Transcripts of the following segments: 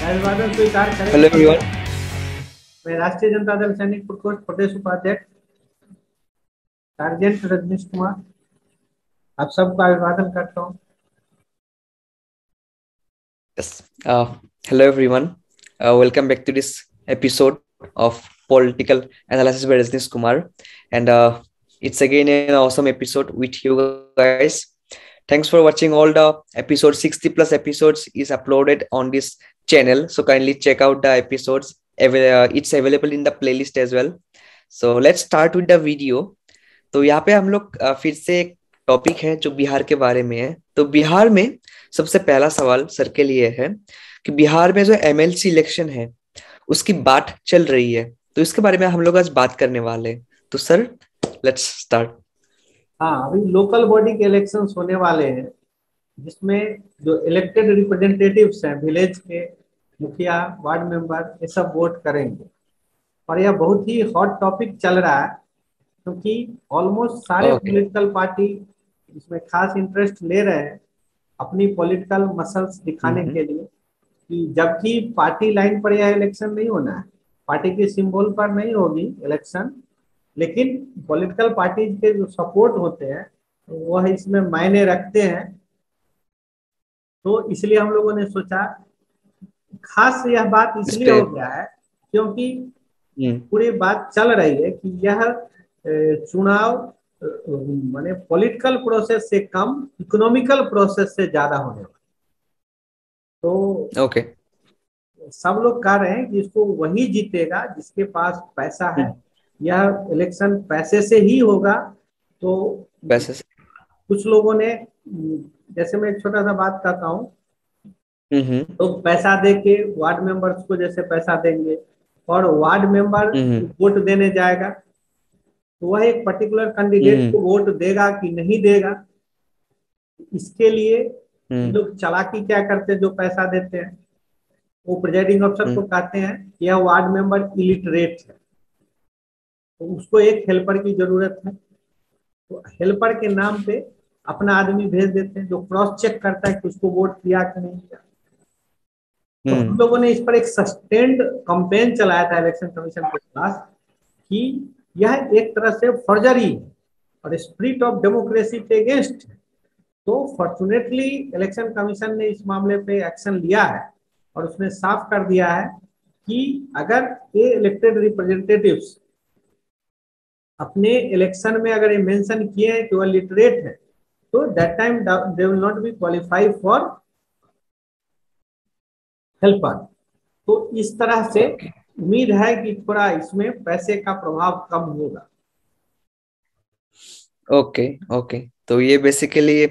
अभिवादन स्वीकार हेलो करें। एवरीवन। मैं राष्ट्रीय जनता दल सैनिक प्रकोष्ठ प्रदेश उपाध्यक्ष सार्जेंट रजनीश कुमार आप सबका अभिवादन करता हूँ। Yes. Hello everyone. Welcome back to this episode of Political Analysis by Rajnish Kumar. And it's again an awesome episode with you guys. Thanks for watching all the episodes. 60 plus episodes is uploaded on this channel. So kindly check out the episodes. It's available in the playlist as well. So let's start with the video. तो यहाँ पे हम लोग फिर से एक topic है जो बिहार के बारे में है। तो बिहार में सबसे पहला सवाल सर के लिए है कि बिहार में जो एमएलसी इलेक्शन है उसकी बात चल रही है, तो इसके बारे में हम लोग आज बात करने वाले हैं। तो सर लेट्स स्टार्ट। हाँ, अभी लोकल बॉडी के इलेक्शंस होने वाले हैं जिसमें जो इलेक्टेड रिप्रेजेंटेटिव्स हैं विलेज के मुखिया वार्ड मेंबर ये सब वोट करेंगे। और यह बहुत ही हॉट टॉपिक चल रहा है क्योंकि ऑलमोस्ट सारे ओके। पॉलिटिकल पार्टी इसमें खास इंटरेस्ट ले रहे हैं अपनी पॉलिटिकल मसल्स दिखाने हम्म। के लिए कि जबकि पार्टी लाइन पर यह इलेक्शन नहीं होना है, पार्टी के सिंबल पर नहीं होगी इलेक्शन, लेकिन पॉलिटिकल पार्टीज के जो सपोर्ट होते हैं वह इसमें मायने रखते हैं। तो इसलिए हम लोगों ने सोचा, खास यह बात इस इसलिए पे। हो गया है क्योंकि हम्म। पूरी बात चल रही है कि यह चुनाव माने पॉलिटिकल प्रोसेस से कम इकोनॉमिकल प्रोसेस से ज्यादा होने वाला। तो ओके। सब लोग कह रहे हैं कि इसको वही जीतेगा जिसके पास पैसा है, यह इलेक्शन पैसे से ही होगा। तो वैसे से। कुछ लोगों ने, जैसे मैं एक छोटा सा बात कहता हूँ, हम्म। तो पैसा दे के वार्ड मेंबर्स को जैसे पैसा देंगे और वार्ड मेंबर हम्म। वोट देने जाएगा तो वह एक पर्टिकुलर कैंडिडेट हम्म। को वोट देगा कि नहीं देगा। इसके लिए हम्म। लोग चालाकी क्या करते हैं, जो पैसा देते हैं वो प्रिजाइडिंग अफसर को हम्म। कहते हैं कि यह वार्ड मेंबर इलिटरेट है, तो उसको एक हेल्पर की जरूरत है। तो हेल्पर के नाम पे अपना आदमी भेज देते हैं जो क्रॉस चेक करता है कि उसको वोट किया कि नहीं किया। तो हम हम्म। लोगों ने इस पर एक सस्टेन्ड कंपेन चलाया था इलेक्शन कमीशन के खिलाफ कि यह एक तरह से फर्जरी है और स्पिरिट ऑफ डेमोक्रेसी के अगेंस्ट है। तो फॉर्चुनेटली इलेक्शन कमीशन ने इस मामले पे एक्शन लिया है और उसने साफ कर दिया है कि अगर ये इलेक्टेड रिप्रेजेंटेटिव्स अपने इलेक्शन में अगर ये मेंशन किए हैं कि वह लिटरेट है तो that time they will not be qualify for helper. तो इस तरह से ओके। उम्मीद है कि थोड़ा इसमें पैसे का प्रभाव कम होगा। ओके। ओके। तो ये basically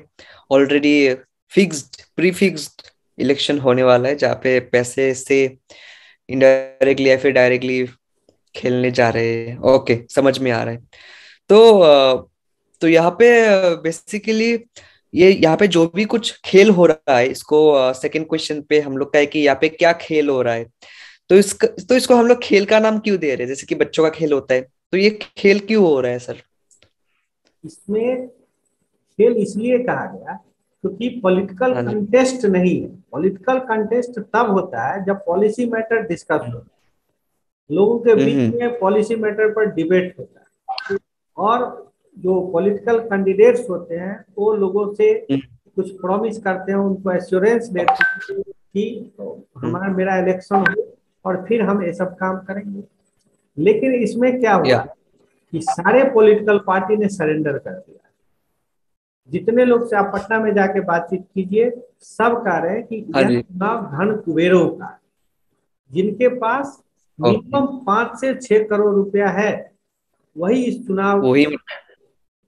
already fixed pre fixed election होने वाला है जहाँ पे पैसे से इनडायरेक्टली या फिर डायरेक्टली खेलने जा रहे हैं। ओके, समझ में आ रहा है। तो तो यहाँ पे बेसिकली ये यहाँ पे जो भी कुछ खेल हो रहा है इसको सेकंड क्वेश्चन पे हम लोग का है कि यहाँ पे क्या खेल हो रहा है। तो इसको हम लोग खेल का नाम क्यों दे रहे हैं, जैसे कि बच्चों का खेल होता है, तो ये खेल क्यों हो रहा है सर? इसमें खेल इसलिए कहा गया क्योंकि पॉलिटिकल हाँ जी। कंटेस्ट नहीं है। पॉलिटिकल कंटेस्ट तब होता है जब पॉलिसी मैटर डिस्कस हम्म। होता है, लोगों के बीच हम्म। में पॉलिसी मैटर पर डिबेट होता है और जो पॉलिटिकल कैंडिडेट्स होते हैं वो लोगों से हम्म। कुछ प्रॉमिस करते हैं, उनको एश्योरेंस देते हैं कि हम्म। हमारा मेरा इलेक्शन हो और फिर हम ये सब काम करेंगे। लेकिन इसमें क्या हुआ या। कि सारे पॉलिटिकल पार्टी ने सरेंडर कर दिया। जितने लोग से आप पटना में जाके बातचीत कीजिए, सब कह रहे हैं कि हाँ यह जी। चुनाव धन कुबेरों का है। जिनके पास ओके। मिनिमम 5 से 6 करोड़ रुपया है वही इस चुनाव वही।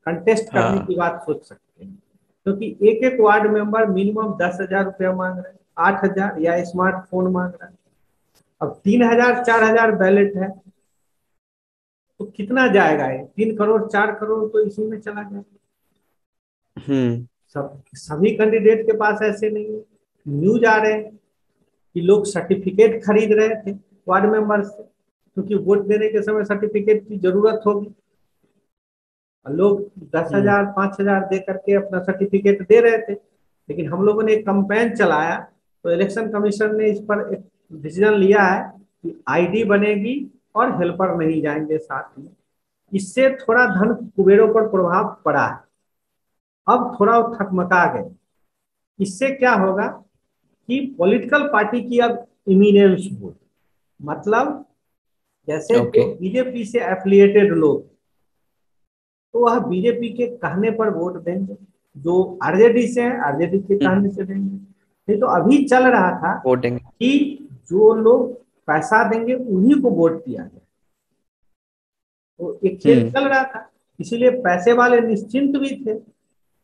कंटेस्ट करने हाँ। की बात सोच सकते हैं, क्योंकि एक एक वार्ड मेंबर मिनिमम 10,000 रुपया मांग रहे हैं, 8,000 या स्मार्टफोन मांग रहा है। अब 3,000 4,000 बैलेट है तो कितना जाएगा? ये 3 करोड़ 4 करोड़ तो इसी में चला जाएगा। हम्म। सब सभी कैंडिडेट के पास ऐसे नहीं है। न्यूज आ रहे हैं कि लोग सर्टिफिकेट खरीद रहे थे वार्ड मेंबर से, क्योंकि वोट देने के समय सर्टिफिकेट की जरूरत होगी और लोग दस हम्म। हजार 5,000 दे करके अपना सर्टिफिकेट दे रहे थे। लेकिन हम लोगों ने एक कंपेन चलाया तो इलेक्शन कमीशन ने इस पर एक डिसीजन लिया है कि आईडी बनेगी और हेल्पर नहीं जाएंगे साथ में। इससे थोड़ा धन कुबेरों पर प्रभाव पड़ा है, अब थोड़ा वो थकमका गए। इससे क्या होगा कि पॉलिटिकल पार्टी की अब इमिनेंस हो, मतलब जैसे ओके। जो बीजेपी से एफिलिएटेड लोग तो वह बीजेपी के कहने पर वोट देंगे, जो आरजेडी से है आरजेडी के कहने से देंगे। नहीं तो अभी चल रहा था वोटिंग। कि जो लोग पैसा देंगे उन्हीं को वोट दिया जाए, तो एक खेल चल रहा था। इसीलिए पैसे वाले निश्चिंत भी थे,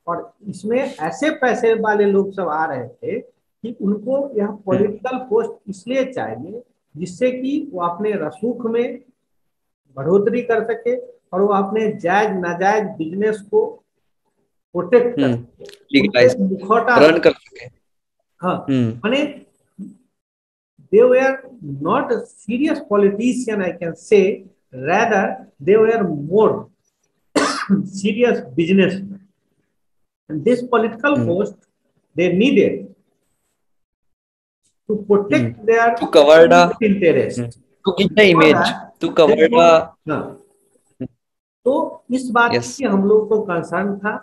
और इसमें ऐसे पैसे वाले लोग सब आ रहे थे कि उनको यह पॉलिटिकल पोस्ट इसलिए चाहिए जिससे कि वो अपने रसूख में बढ़ोतरी कर सके और वो अपने जायज नाजायज बिजनेस को प्रोटेक्ट कर सके, उनके लीगलाइज मुखौटा। रन कर सके। हाँ, माने they were not a serious politician, I can say, rather they were more serious businessmen. And this political post they needed to protect their to cover the interest. to give the For image, that, to cover they want, the हाँ, तो इस बात yes. की हम लोग को concern था,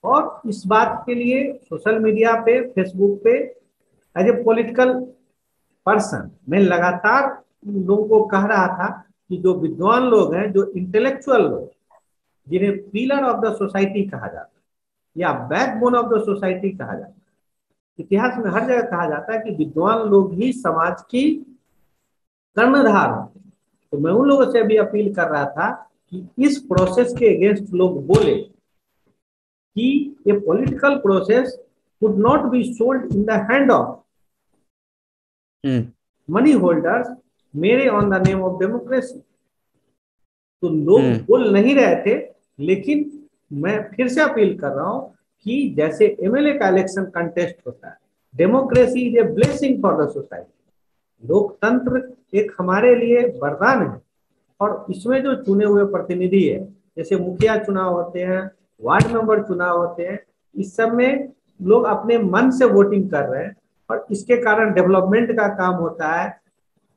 और इस बात के लिए सोशल मीडिया पे फेसबुक पे एज ए पॉलिटिकल पर्सन मैं लगातार लोगों को कह रहा था कि जो विद्वान लोग हैं, जो इंटेलेक्चुअल लोग, जिन्हें पिलर ऑफ द सोसाइटी कहा जाता है या बैकबोन ऑफ द सोसाइटी कहा जाता है, इतिहास में हर जगह कहा जाता है कि विद्वान लोग ही समाज की कर्णधार होते हैं। तो मैं उन लोगों से भी अपील कर रहा था कि इस प्रोसेस के अगेंस्ट लोग बोले कि ये political process could not be sold in the hand of money holders मेरे on the name of democracy. तो लोग बोल नहीं रहे थे, लेकिन मैं फिर से अपील कर रहा हूं कि जैसे एमएलए का इलेक्शन कंटेस्ट होता है, democracy is a blessing for the society. लोकतंत्र एक हमारे लिए वरदान है, और इसमें जो चुने हुए प्रतिनिधि है, जैसे मुखिया चुनाव होते हैं, वार्ड मेंबर चुनाव होते हैं, इस सब में लोग अपने मन से वोटिंग कर रहे हैं, और इसके कारण डेवलपमेंट का काम होता है,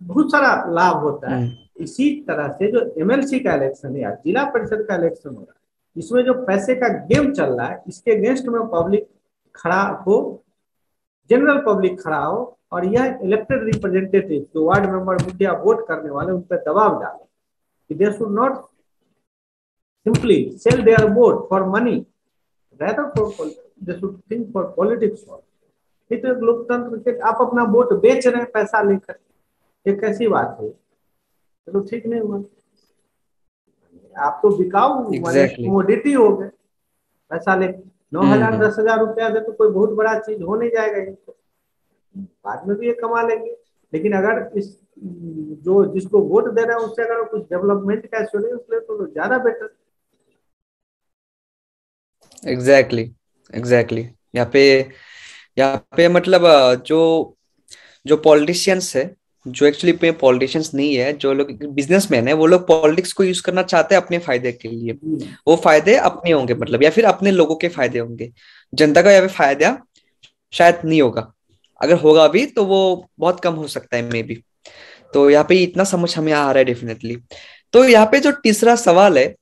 बहुत सारा लाभ होता है। इसी तरह से जो एमएलसी का इलेक्शन है या जिला परिषद का इलेक्शन हो रहा है, इसमें जो पैसे का गेम चल रहा है, इसके अगेंस्ट में पब्लिक खड़ा हो, जनरल पब्लिक खड़ा हो, और यह इलेक्टेड रिप्रेजेंटेटिव जो वार्ड मेंबर मुखिया वोट करने वाले उन पर दबाव डाले कि they should not simply sell their vote for money, rather for they should think for politics for। ये तो एक लोकतंत्र के आप अपना वोट बेच रहे हैं पैसा लेकर, ये कैसी बात है? तो ठीक नहीं हुआ। आप तो बिकाऊ कमोडिटी हो गए, पैसा ले 9,000 10,000 रुपया दे तो कोई बहुत बड़ा चीज हो नहीं जाएगा, इनको बाद में भी ये कमा लेंगे। लेकिन अगर इस जो जिसको वोट दे रहे हैं उससे अगर कुछ डेवलपमेंट का एश्योरेंस ले तो ज्यादा बेटर। एग्जैक्टली यहाँ पे मतलब जो जो पॉलिटिशियंस है, जो एक्चुअली पे पॉलिटिशियंस नहीं है, जो लोग बिजनेसमैन है, वो लोग पॉलिटिक्स को यूज करना चाहते हैं अपने फायदे के लिए। वो फायदे अपने होंगे मतलब, या फिर अपने लोगों के फायदे होंगे, जनता का यहाँ पे फायदा शायद नहीं होगा। अगर होगा भी तो वो बहुत कम हो सकता है मे बी। तो यहाँ पे इतना समझ हमें आ रहा है डेफिनेटली। तो यहाँ पे जो तीसरा सवाल है,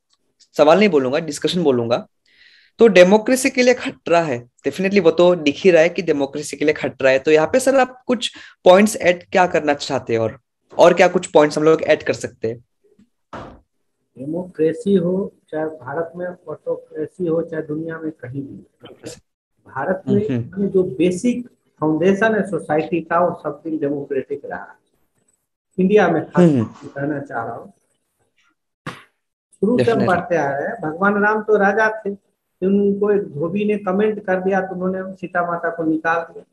सवाल नहीं बोलूंगा, डिस्कशन बोलूंगा, तो डेमोक्रेसी के लिए खतरा है, डेफिनेटली वो तो दिख ही रहा है कि डेमोक्रेसी के लिए खतरा है। तो यहाँ पे सर आप कुछ पॉइंट्स ऐड क्या करना चाहते हैं, और क्या कुछ पॉइंट्स हम लोग ऐड कर सकते हैं? डेमोक्रेसी हो चाहे भारत में, ऑटोक्रेसी हो चाहे दुनिया में कहीं भी, भारत में जो बेसिक फाउंडेशन है सोसाइटी का वो समथिंग डेमोक्रेटिक रहा। इंडिया में खास कहना चाह रहा हूँ, शुरू से हम पढ़ते आ रहे हैं। भगवान राम तो राजा थे, उनको एक धोबी ने कमेंट कर दिया तो उन्होंने सीता माता को निकाल दिया।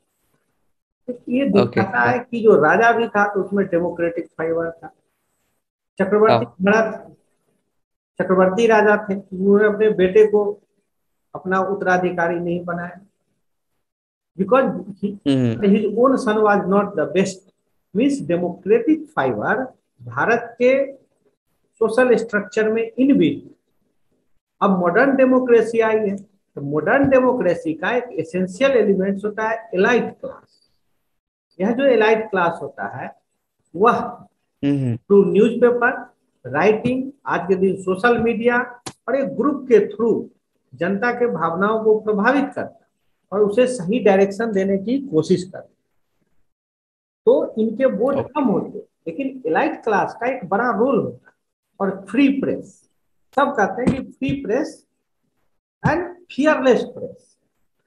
तो ये दिखाता है कि जो राजा भी था तो उसमें डेमोक्रेटिक फाइबर था। चक्रवर्ती राजा थे, उन्होंने अपने बेटे को अपना उत्तराधिकारी नहीं बनाया, because his own son was not the best. Means democratic fibre Bharat के सोशल स्ट्रक्चर में इनबिल्ट। अब मॉडर्न डेमोक्रेसी आई है, तो मॉडर्न डेमोक्रेसी का एक एसेंशियल एलिमेंट्स होता है एलाइट क्लास। यह जो एलाइट क्लास होता है वह थ्रू न्यूज़पेपर, राइटिंग, आज के दिन सोशल मीडिया और एक ग्रुप के थ्रू जनता के भावनाओं को प्रभावित करता और उसे सही डायरेक्शन देने की कोशिश करता। तो इनके वोट कम होते, लेकिन एलाइट क्लास का एक बड़ा रोल होता। और फ्री प्रेस, सब कहते हैं कि free press and fearless press,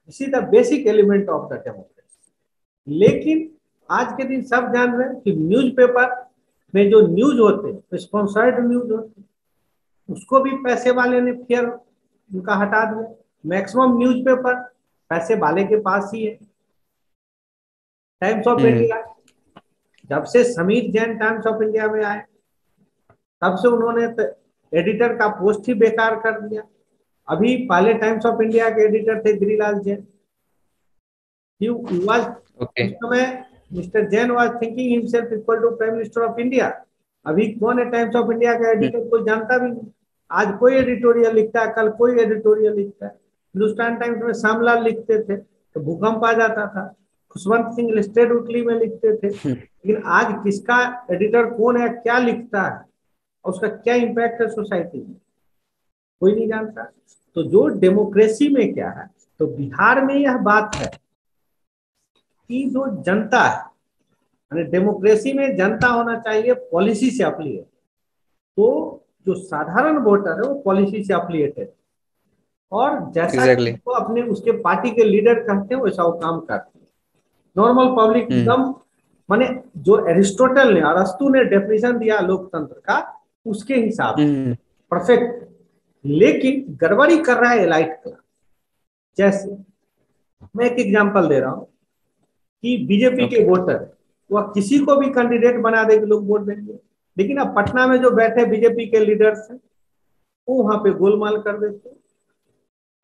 this is the basic element of the democracy. लेकिन आज के दिन सब जान रहे हैं कि न्यूज़पेपर में जो न्यूज होते हैं, स्पॉन्सर्ड न्यूज होते हैं, उसको भी पैसे वाले ने फेयर उनका हटा दिया। मैक्सिमम न्यूज़पेपर पैसे वाले के पास ही है। टाइम्स ऑफ इंडिया, जब से Sameer Jain times of India में आए, तब से उन्होंने एडिटर का पोस्ट ही बेकार कर दिया। अभी पहले टाइम्स ऑफ इंडिया के एडिटर थे गिरिलाल जैन। उस समय mister Jain was thinking himself equal to prime minister of India. अभी कौन है टाइम्स ऑफ इंडिया का एडिटर, कोई जानता भी नहीं। आज कोई एडिटोरियल लिखता है, कल कोई एडिटोरियल लिखता है। हिंदुस्तान टाइम्स में श्यामलाल लिखते थे तो भूकंप आ जाता था, खुशवंत सिंह लिस्टेड वीकली में लिखते थे। लेकिन आज किसका एडिटर कौन है, क्या लिखता है और उसका क्या इम्पैक्ट है सोसाइटी में, कोई नहीं जानता। तो जो डेमोक्रेसी में क्या है, तो बिहार में यह बात है कि जो जनता है, डेमोक्रेसी में जनता होना चाहिए पॉलिसी से अफिलिएट। तो जो साधारण वोटर है वो पॉलिसी से अफिलिएटेड, और जैसा कि वो अपने उसके पार्टी के लीडर कहते हैं वैसा वो काम करते हैं। नॉर्मल पब्लिक एकदम, माने जो एरिस्टोटल ने, अरस्तु ने डेफिनेशन दिया लोकतंत्र का, उसके हिसाब से परफेक्ट। लेकिन गड़बड़ी कर रहा है एलाइट क्लास। जैसे मैं एक एग्जांपल दे रहा हूं कि बीजेपी के वोटर वह किसी को भी कैंडिडेट बना देंगे, लोग वोट देंगे। लेकिन अब पटना में जो बैठे बीजेपी के लीडर्स हैं, वो वहां पे गोलमाल कर देते,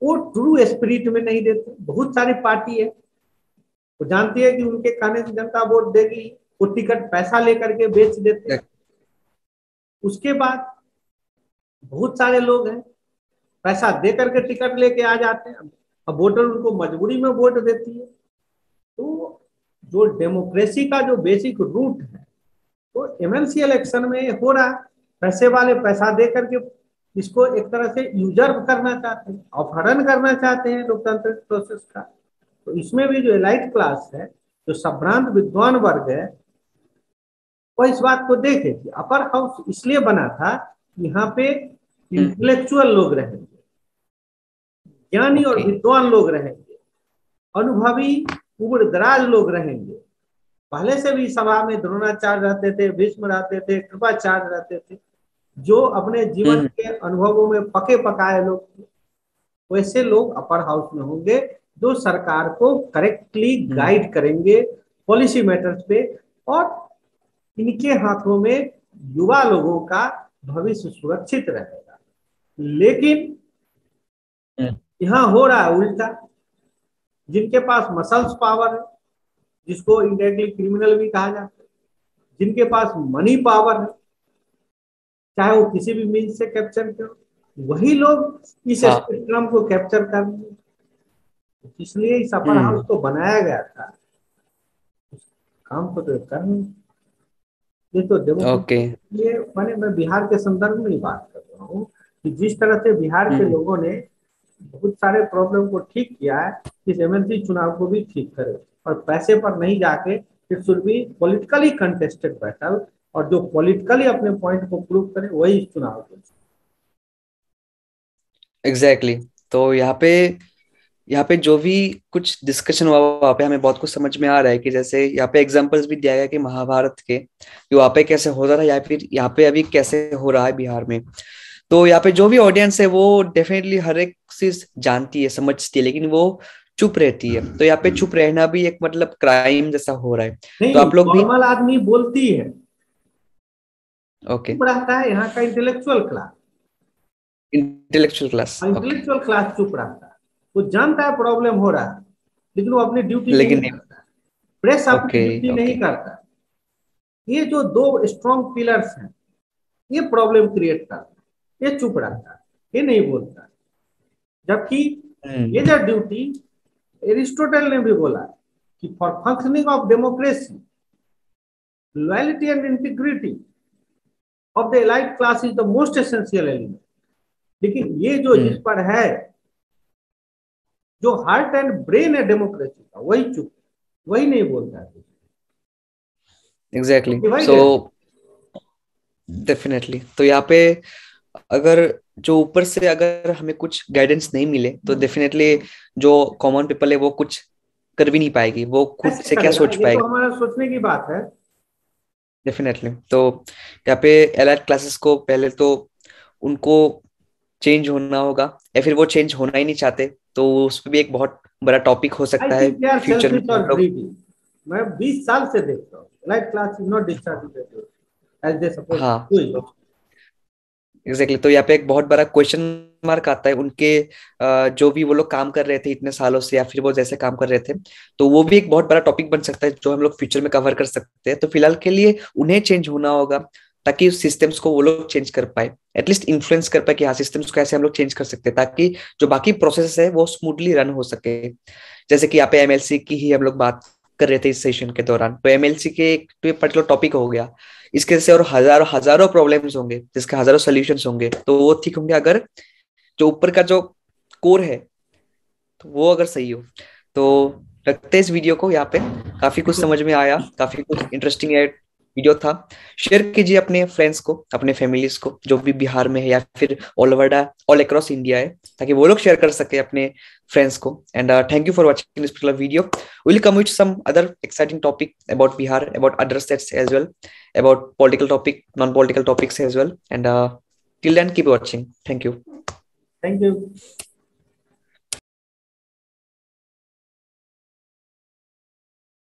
वो ट्रू स्पिरिट में नहीं देते। बहुत सारी पार्टी है, वो जानती है कि उनके कहने से जनता वोट देगी, वो टिकट पैसा लेकर के बेच देते हैं। उसके बाद बहुत सारे लोग हैं, पैसा दे करके टिकट लेके आ जाते हैं, अब वोटर उनको मजबूरी में वोट देती है। तो जो डेमोक्रेसी का जो बेसिक रूट है, तो एमएलसी इलेक्शन में हो रहा, पैसे वाले पैसा दे करके इसको एक तरह से यूजर्व करना चाहते हैं, अपहरण करना चाहते हैं लोकतांत्रिक प्रोसेस का। तो इसमें भी जो एलाइट क्लास है, जो संभ्रांत विद्वान वर्ग है, वह इस बात को देखे कि अपर हाउस इसलिए बना था, यहाँ पे इंटेलेक्चुअल लोग रहेंगे, ज्ञानी और विद्वान लोग रहेंगे, अनुभवी उम्र दराज लोग रहेंगे। पहले से भी सभा में द्रोणाचार्य रहते थे, भीष्म रहते थे, कृपाचार्य रहते थे, जो अपने जीवन के अनुभवों में पके पकाए लोग थे। वैसे लोग अपर हाउस में होंगे, जो सरकार को करेक्टली गाइड करेंगे पॉलिसी मैटर्स पे, और इनके हाथों में युवा लोगों का भविष्य सुरक्षित रहेगा। लेकिन यहाँ हो रहा है उल्टा। जिनके पास मसल्स पावर है, जिसको इंडायरेक्टली क्रिमिनल भी कहा जाता है, जिनके पास मनी पावर है, चाहे वो किसी भी मीन्स से कैप्चर करो, वही लोग इस स्पेक्ट्रम को कैप्चर कर लेंगे। इसलिए इस अपर हाउस को बनाया गया था, काम को तो करना। ये तो डेमोक्रेसी, ये मैं बिहार के संदर्भ में ही बात कर रहा हूँ कि जिस तरह से बिहार के लोगों ने बहुत सारे प्रॉब्लम को ठीक किया है, इस एमएलसी चुनाव को भी ठीक करे, और पैसे पर नहीं जाके it should be politically contested battle, और जो पॉलिटिकली अपने पॉइंट को प्रूव करे वही इस चुनाव को। एग्जैक्टली तो यहाँ पे जो भी कुछ डिस्कशन हुआ वहाँ पे हमें बहुत कुछ समझ में आ रहा है कि जैसे यहाँ पे एग्जांपल्स भी दिया गया कि महाभारत के वहाँ पे कैसे होता था, या फिर यहाँ पे अभी कैसे हो रहा है बिहार में। तो यहाँ पे जो भी ऑडियंस है वो डेफिनेटली हर एक चीज जानती है, समझती है, लेकिन वो चुप रहती है। तो यहाँ पे चुप रहना भी एक मतलब क्राइम जैसा हो रहा है। नहीं, तो आप लोग भी नॉर्मल आदमी बोलती है, चुप रहता है यहाँ का इंटेलेक्चुअल क्लास। इंटेलेक्चुअल क्लास चुप रहता है, वो जानता है प्रॉब्लम हो रहा है, लेकिन वो अपनी ड्यूटी नहीं करता। प्रेस अपनी ड्यूटी नहीं करता। ये जो दो स्ट्रॉन्ग पिलर्स हैं, ये प्रॉब्लम क्रिएट करता है। ये चुप रहता है, ये नहीं बोलता। जबकि मेजर ड्यूटी, एरिस्टोटल ने भी बोला कि for functioning of democracy loyalty and integrity of the elite class is the most essential element. लेकिन ये जो इस पर है, जो हार्ट एंड ब्रेन है डेमोक्रेसी का, वही चुप, वही नहीं बोलता है. एग्जैक्टली. सो डेफिनेटली तो यहाँ पे अगर जो ऊपर से अगर हमें कुछ गाइडेंस नहीं मिले तो डेफिनेटली जो कॉमन पीपल है वो कुछ कर भी नहीं पाएगी. वो खुद से क्या सोच पाएगी. तो हमारा सोचने की बात है. डेफिनेटली. तो यहाँ पे एलाइट क्लासेस को पहले तो उनको चेंज होना होगा, या फिर वो चेंज होना ही नहीं चाहते, तो उस पर भी एक बहुत बड़ा टॉपिक हो सकता है फ्यूचर में. मैं 20 साल से देखता हूँ elite class is not distributed as they suppose. हाँ एग्जैक्टली. तो यहाँ पे एक बहुत बड़ा क्वेश्चन मार्क आता है उनके जो भी वो लोग काम कर रहे थे इतने सालों से, या फिर वो जैसे काम कर रहे थे, तो वो भी एक बहुत बड़ा टॉपिक बन सकता है जो हम लोग फ्यूचर में कवर कर सकते हैं. तो फिलहाल के लिए उन्हें चेंज होना होगा ताकि उस सिस्टम्स को वो लोग चेंज कर पाए, एटलीस्ट इन्फ्लुएंस कर पाए कि हाँ सिस्टम्स को ऐसे हम लोग चेंज कर सकते हैं ताकि जो बाकी प्रोसेस है वो स्मूथली रन हो सके. जैसे कि यहाँ पे एमएलसी की ही हम लोग बात कर रहे थे इस सेशन के दौरान. तो एमएलसी के एक तो पर्टिकुलर टॉपिक हो गया, इसके जैसे और हजारों हजारों प्रॉब्लम्स होंगे जिसके हजारों सोल्यूशंस होंगे. तो वो ठीक होंगे अगर जो ऊपर का जो कोर है तो वो अगर सही हो. तो रखते हैं इस वीडियो को यहाँ पे. काफी कुछ समझ में आया, काफी कुछ इंटरेस्टिंग वीडियो था. शेयर कीजिए अपने फ्रेंड्स को, अपने फैमिलीज को जो भी बिहार में है या फिर ऑल अक्रॉस इंडिया है, ताकि वो लोग शेयर कर सके अपने फ्रेंड्स को. And thank you for watching this particular video. Will come with some other exciting topic about Bihar, about other states as well, about political topic, non political topics as well. And till then keep watching. Thank you. Thank you.